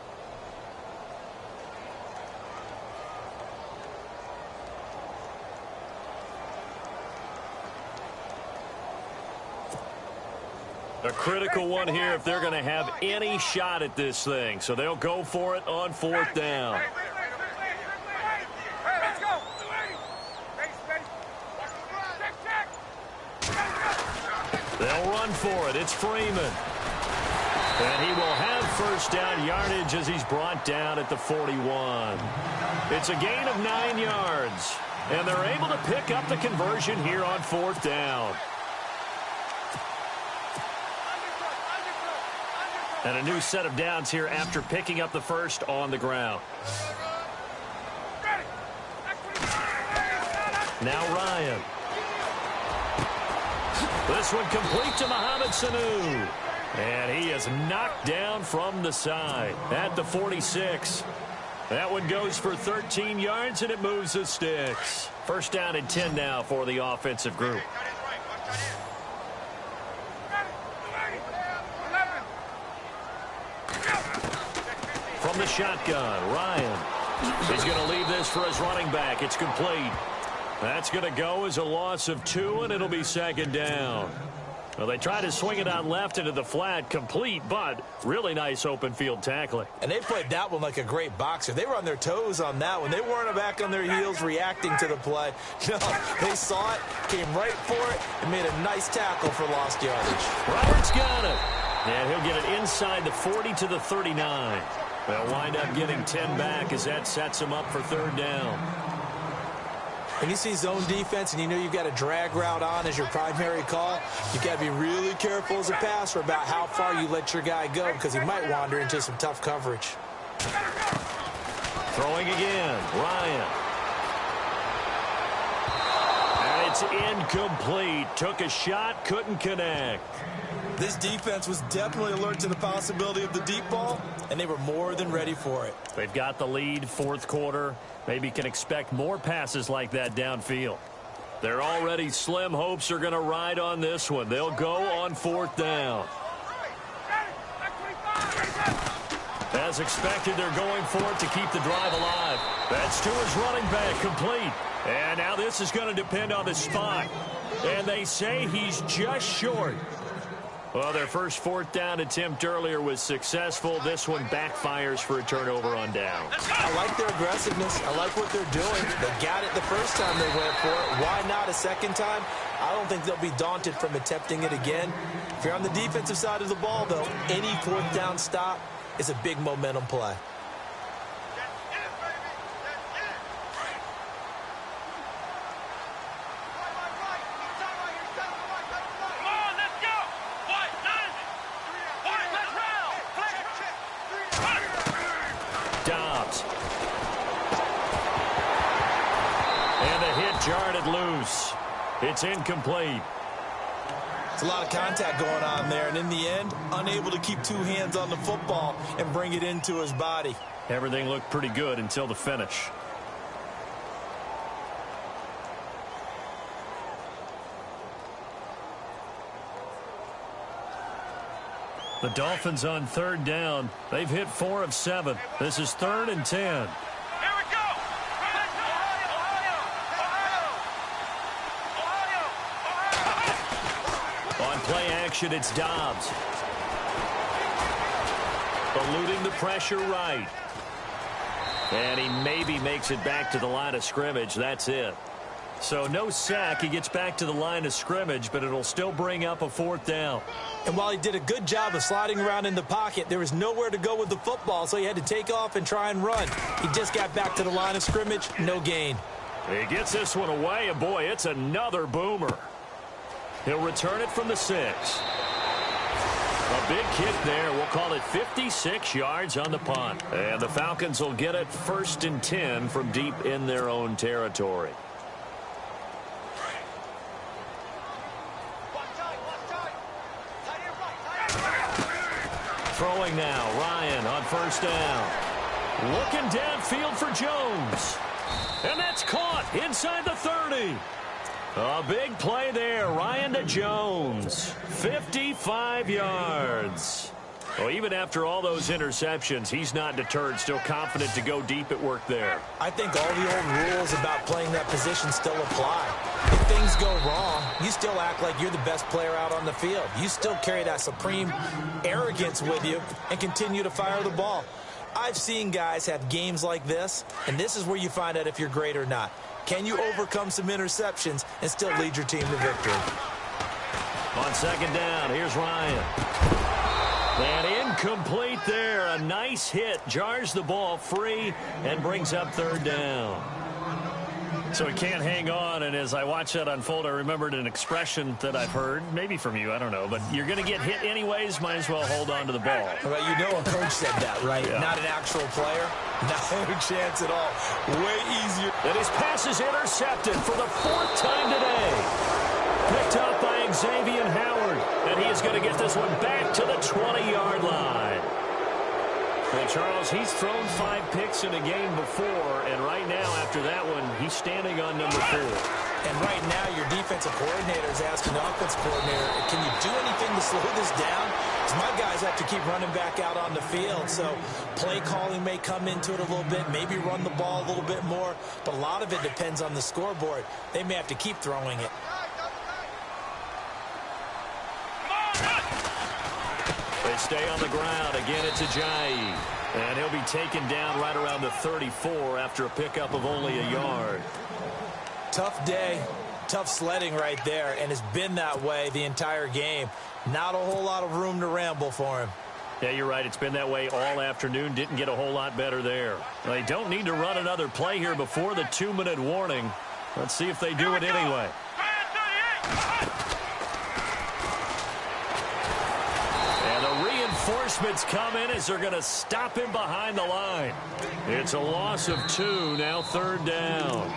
A critical one here if they're going to have any shot at this thing. So they'll go for it on 4th down. for it. It's Freeman. And he will have first down yardage as he's brought down at the 41. It's a gain of 9 yards. And they're able to pick up the conversion here on 4th down. And a new set of downs here after picking up the first on the ground. Now Ryan. This one complete to Mohamed Sanu. And he is knocked down from the side at the 46. That one goes for 13 yards, and it moves the sticks. First down and 10 now for the offensive group. From the shotgun, Ryan. He's going to leave this for his running back. It's complete. That's going to go as a loss of 2, and it'll be 2nd down. Well, they try to swing it out left into the flat, complete, but really nice open field tackling. And they played that one like a great boxer. They were on their toes on that one. They weren't back on their heels reacting to the play. No, they saw it, came right for it, and made a nice tackle for lost yardage. Roberts got it. And he'll get it inside the 40 to the 39. They'll wind up getting 10 back as that sets him up for 3rd down. When you see zone defense and you know you've got a drag route on as your primary call, you've got to be really careful as a passer about how far you let your guy go because he might wander into some tough coverage. Throwing again, Ryan. And it's incomplete. Took a shot, couldn't connect. This defense was definitely alert to the possibility of the deep ball, and they were more than ready for it. They've got the lead, 4th quarter. Maybe can expect more passes like that downfield. Their already slim hopes are going to ride on this one. They'll go on 4th down. As expected, they're going for it to keep the drive alive. That's to his running back, complete. And now this is going to depend on the spot. And they say he's just short. Well, their first 4th down attempt earlier was successful. This one backfires for a turnover on down. I like their aggressiveness. I like what they're doing. They got it the first time they went for it. Why not a second time? I don't think they'll be daunted from attempting it again. If you're on the defensive side of the ball, though, any 4th down stop is a big momentum play. Jarred loose. It's incomplete. It's a lot of contact going on there, and in the end, unable to keep 2 hands on the football and bring it into his body. Everything looked pretty good until the finish. The Dolphins on 3rd down. They've hit 4 of 7. This is 3rd and 10. Play action, it's Dobbs. Eluding the pressure right. And he maybe makes it back to the line of scrimmage. That's it. So no sack. He gets back to the line of scrimmage, but it'll still bring up a 4th down. And while he did a good job of sliding around in the pocket, there was nowhere to go with the football, so he had to take off and try and run. He just got back to the line of scrimmage, no gain. He gets this one away, and boy, it's another boomer. He'll return it from the 6. A big kick there. We'll call it 56 yards on the punt. And the Falcons will get it 1st and 10 from deep in their own territory. Throwing now. Ryan on 1st down. Looking downfield for Jones. And that's caught inside the 30. A big play there. Ryan to Jones. 55 yards. Well, even after all those interceptions, he's not deterred. Still confident to go deep at work there. I think all the old rules about playing that position still apply. If things go wrong, you still act like you're the best player out on the field. You still carry that supreme arrogance with you and continue to fire the ball. I've seen guys have games like this, and this is where you find out if you're great or not. Can you overcome some interceptions and still lead your team to victory? On second down, here's Ryan. And incomplete there. A nice hit. Jars the ball free and brings up third down. So he can't hang on, and as I watch that unfold, I remembered an expression that I've heard, maybe from you, I don't know, but you're going to get hit anyways, might as well hold on to the ball. Well, you know a coach said that, right? Yeah. Not an actual player. No chance at all. Way easier. And his pass is intercepted for the fourth time today. Picked up by Xavier Howard, and he is going to get this one back to the 20-yard line. And Charles, he's thrown 5 picks in a game before, and right now, after that one, he's standing on number 4. And right now, your defensive coordinator is asking the offensive coordinator, can you do anything to slow this down? Because my guys have to keep running back out on the field, so play calling may come into it a little bit, maybe run the ball a little bit more, but a lot of it depends on the scoreboard. They may have to keep throwing it. They stay on the ground. Again, it's Ajayi. And he'll be taken down right around the 34 after a pickup of only a yard. Tough day, tough sledding right there, and it's been that way the entire game. Not a whole lot of room to ramble for him. Yeah, you're right. It's been that way all afternoon. Didn't get a whole lot better there. They don't need to run another play here before the 2-minute warning. Let's see if they do it anyway. Reinforcements come in as they're going to stop him behind the line. It's a loss of 2, now third down.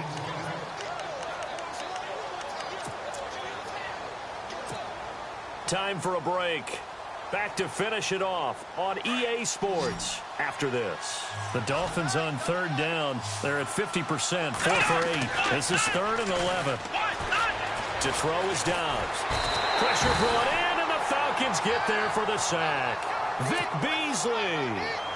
Time for a break. Back to finish it off on EA Sports after this. The Dolphins on third down. They're at 50%, 4 for 8. This is 3rd and 11. To throw is Dobbs. Pressure brought in. Falcons get there for the sack. Vic Beasley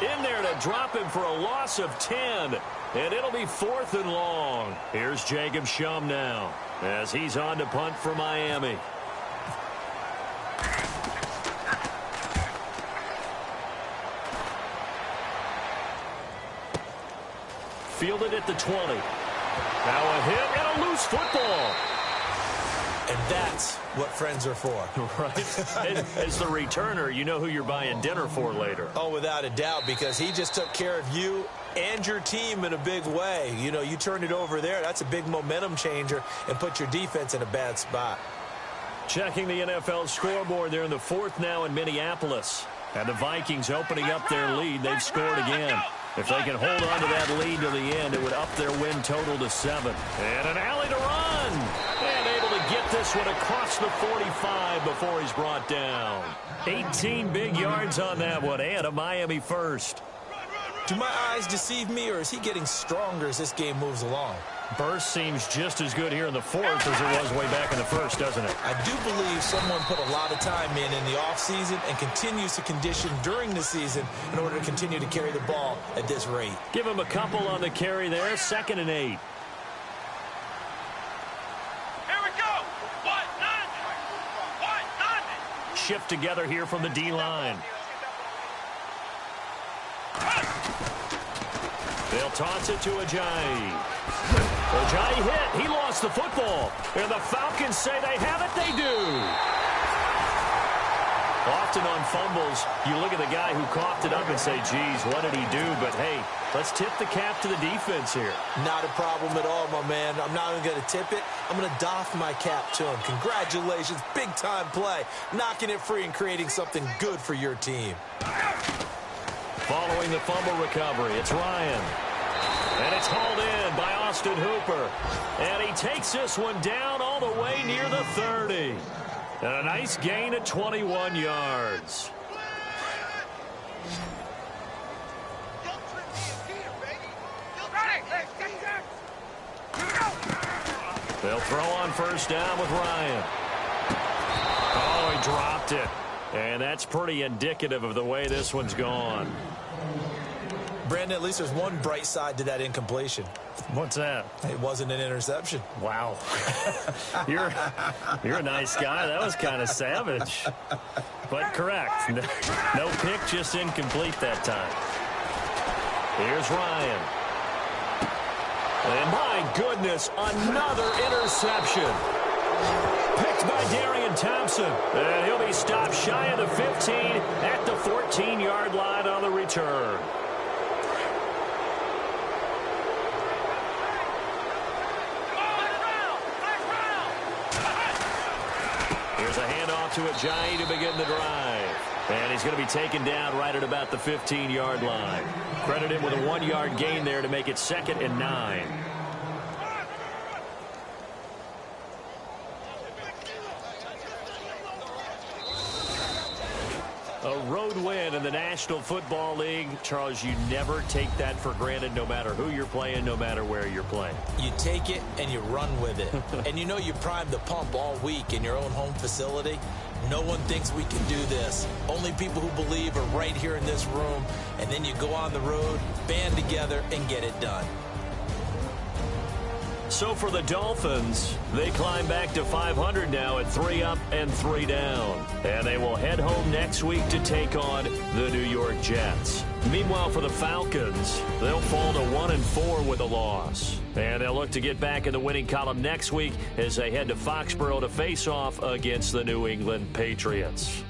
in there to drop him for a loss of 10. And it'll be 4th and long. Here's Jacob Shum now as he's on to punt for Miami. Fielded at the 20. Now a hit and a loose football. And that's what friends are for. Right. As the returner, you know who you're buying dinner for later. Oh, without a doubt, because he just took care of you and your team in a big way. You know, you turned it over there. That's a big momentum changer and put your defense in a bad spot. Checking the NFL scoreboard. They're in the 4th now in Minneapolis. And the Vikings opening up their lead. They've scored again. If they can hold on to that lead to the end, it would up their win total to 7. And an alley to run. And able to get this one across the 45 before he's brought down. 18 big yards on that one, and a Miami first. Do my eyes deceive me, or is he getting stronger as this game moves along? Burst seems just as good here in the 4th as it was way back in the 1st, doesn't it? I do believe someone put a lot of time in the offseason and continues to condition during the season in order to continue to carry the ball at this rate. Give him a couple on the carry there, 2nd and 8. Shift together here from the D-line. They'll toss it to Ajayi. Ajayi hit. He lost the football. And the Falcons say they have it. They do. Often on fumbles, you look at the guy who coughed it up and say, geez, what did he do? But, hey, let's tip the cap to the defense here. Not a problem at all, my man. I'm not even going to tip it. I'm going to doff my cap to him. Congratulations. Big-time play. Knocking it free and creating something good for your team. Following the fumble recovery, it's Ryan. And it's hauled in by Austin Hooper. And he takes this one down all the way near the 30. And a nice gain of 21 yards. They'll throw on first down with Ryan. Oh, he dropped it. And that's pretty indicative of the way this one's gone. Brandon, at least there's one bright side to that incompletion. What's that? It wasn't an interception. Wow. You're a nice guy. That was kind of savage. But correct. No pick, just incomplete that time. Here's Ryan. And my goodness, another interception. Picked by Darian Thompson. And he'll be stopped shy of the 15 at the 14-yard line on the return. Here's a handoff to Ajayi to begin the drive. And he's going to be taken down right at about the 15-yard line. Credit him with a 1-yard gain there to make it 2nd and 9. A road win in the National Football League. Charles, you never take that for granted no matter who you're playing, no matter where you're playing. You take it and you run with it. And you know you primed the pump all week in your own home facility. No one thinks we can do this. Only people who believe are right here in this room. And then you go on the road, band together, and get it done. So for the Dolphins, they climb back to 500 now at 3 up and 3 down. And they will head home next week to take on the New York Jets. Meanwhile, for the Falcons, they'll fall to 1-4 with a loss. And they'll look to get back in the winning column next week as they head to Foxborough to face off against the New England Patriots.